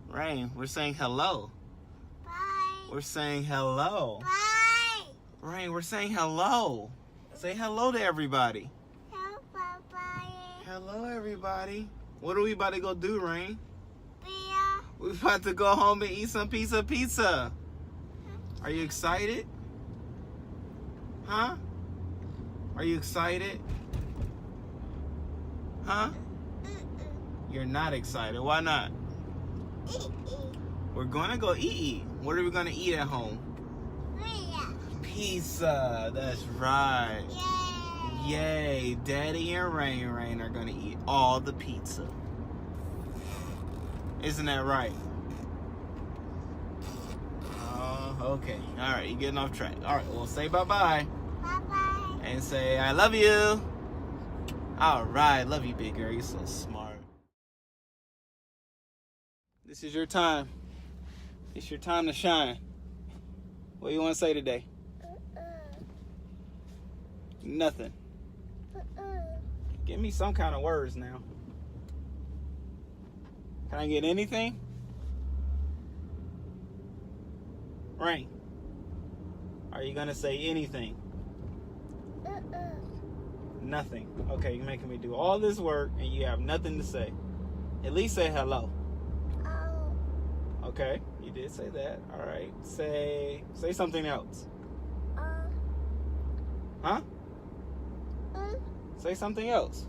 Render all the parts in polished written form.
Rain, we're saying hello. Bye. We're saying hello. Bye. Rain, we're saying hello. Say hello to everybody. Hello, bye. Hello, everybody. What are we about to go do, Rain? Beer. We're about to go home and eat some pizza. Are you excited? Huh? Are you excited? Huh? You're not excited. Why not? We're gonna go eat. What are we gonna eat at home? Pizza. That's right. Yay. Daddy and Rain are gonna eat all the pizza. Isn't that right? Okay. All right, you're getting off track. All right, well, say bye-bye. Bye-bye. And say, I love you. All right, love you, big girl. You're so smart. This is your time. It's your time to shine. What do you want to say today? Nothing. Give me some kind of words now. Can I get anything? Rain, are you gonna say anything? Nothing. Okay, you're making me do all this work and you have nothing to say. At least say hello. Okay, you did say that. All right, say something else. Huh? Say something else.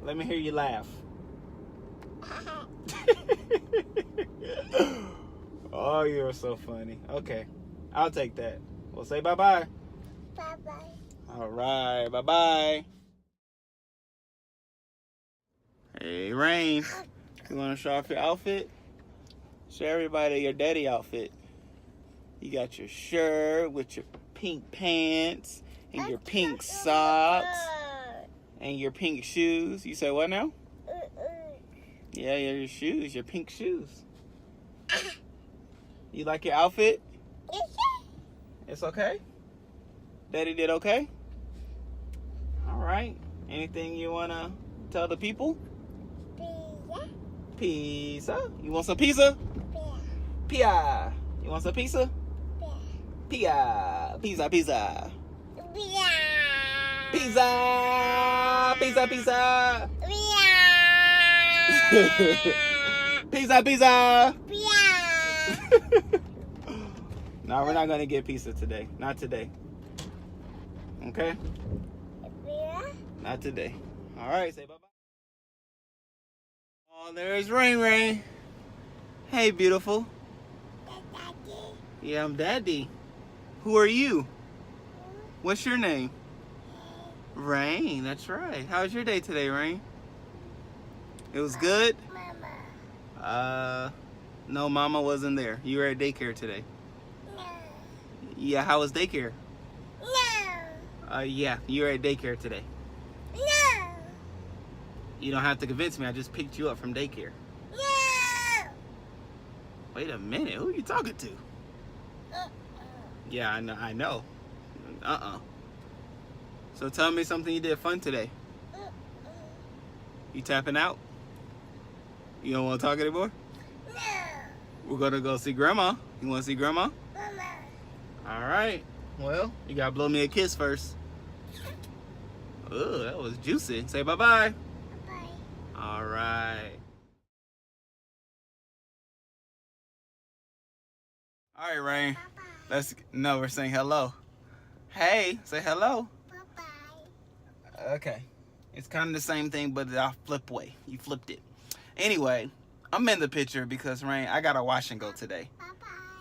Let me hear you laugh. Oh, you're so funny. Okay, I'll take that. Well, say bye-bye. Bye-bye. All right, bye-bye. Hey, Rain, you want to show off your outfit? Show everybody your daddy outfit. You got your shirt with your pink pants and your pink socks and your pink shoes. You say what now? Yeah, your shoes, your pink shoes. You like your outfit? It's okay? Daddy did okay? All right. Anything you want to tell the people? Pizza. You want some pizza? Pia. You want some pizza? Pia. Pizza. Pizza. Pizza. Pizza. No, we're not going to get pizza today. Not today. Okay? Not today. All right, say bye-bye. Oh, there's Rain. Hey, beautiful. Yeah, I'm Daddy. Who are you? What's your name? Rain, that's right. How was your day today, Rain? It was good? No, Mama wasn't there. You were at daycare today. Yeah, how was daycare? Yeah, you were at daycare today. You don't have to convince me. I just picked you up from daycare. Wait a minute. Who are you talking to? Yeah, I know. So tell me something you did fun today. You tapping out? You don't want to talk anymore? We're going to go see Grandma. You want to see Grandma? All right. Well, you got to blow me a kiss first. Oh, that was juicy. Say bye-bye. All right. All right, Rain. No, we're saying hello. Hey, say hello. Okay. It's kind of the same thing, but the flip way. You flipped it. Anyway, I'm in the picture because, Rain, I got to wash and go today.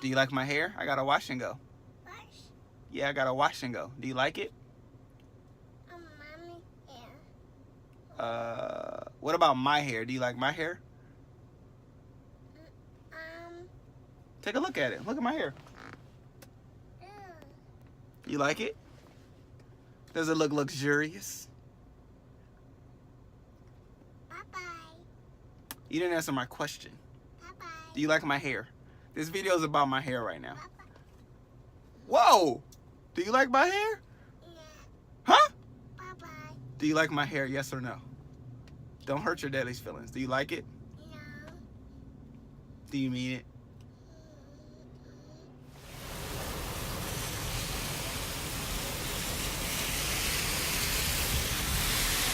Do you like my hair? I got to wash and go. Yeah, I got to wash and go. Do you like it? Mommy hair. What about my hair? Do you like my hair? Take a look at it. Look at my hair. You like it? Does it look luxurious? Bye-bye. You didn't answer my question. Bye-bye. Do you like my hair? This video is about my hair right now. Bye-bye. Whoa! Do you like my hair? Yeah. Huh? Bye-bye. Do you like my hair, yes or no? Don't hurt your daddy's feelings. Do you like it? No. Do you mean it?